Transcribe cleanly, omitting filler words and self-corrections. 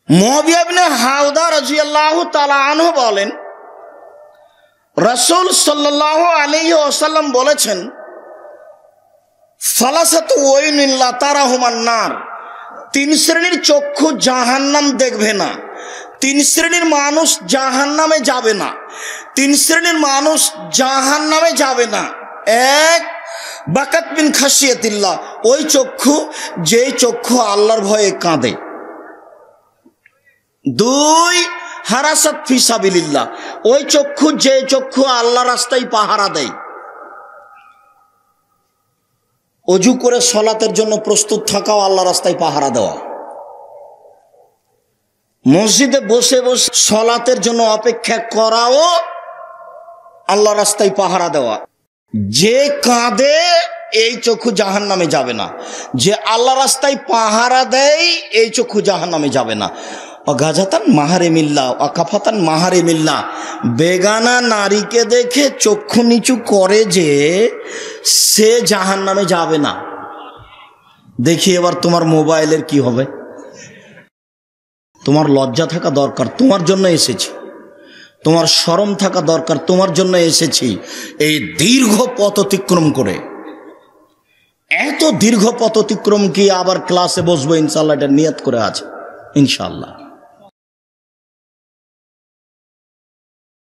মুআবিয়া ইবনে হাওদা রাদিয়াল্লাহু তাআলা আনহু বলেন, রাসূল সাল্লাল্লাহু আলাইহি ওয়াসাল্লাম বলেছেন, ফালাসাতু ওয়াইনুন লা তারাহুমান নার, তিন শ্রেণীর চক্ষু জাহান্নাম দেখবে না, তিন শ্রেণীর মানুষ জাহান্নামে যাবে না, তিন শ্রেণীর মানুষ জাহান্নামে যাবে না। এক, বাকাত মিন খাশিয়াতিল্লাহ, ওই চক্ষু যেই চক্ষু আল্লাহর ভয়ে কাঁদে। দুই, হারাসাত ফি সাবিলিল্লাহ, ওই চক্ষু যে চক্ষু আল্লাহর রাস্তায় পাহারা দেয়। অজু করে সলাতের জন্য প্রস্তুত থাকাও আল্লাহর রাস্তায় পাহারা দেওয়া। মসজিদে বসে বসে সলাতের জন্য অপেক্ষা করাও আল্লাহর রাস্তায় পাহারা দেওয়া। যে কাঁদে এই চক্ষু জাহান্নামে যাবে না, যে আল্লাহর রাস্তায় পাহারা দেয় এই চক্ষু জাহান্নামে যাবে না। অগাজাতান মাহারেমিল্লাহ, অকাফাতান মাহারেমিল্লাহ, বেগানা নারীকে দেখে চক্ষু নিচু করে যে সে জাহান্নামে যাবে না। দেখি এবার তোমার মোবাইলের কি হবে। তোমার লজ্জা থাকা দরকার, তোমার জন্য এসেছি। তোমার শরম থাকা দরকার, তোমার জন্য এসেছি। এই দীর্ঘ পথ অতিক্রম করে, এত দীর্ঘ পথ অতিক্রম কি আবার ক্লাসে বসবো ইনশাআল্লাহ, এটা নিয়ত করে আছে ইনশাআল্লাহ।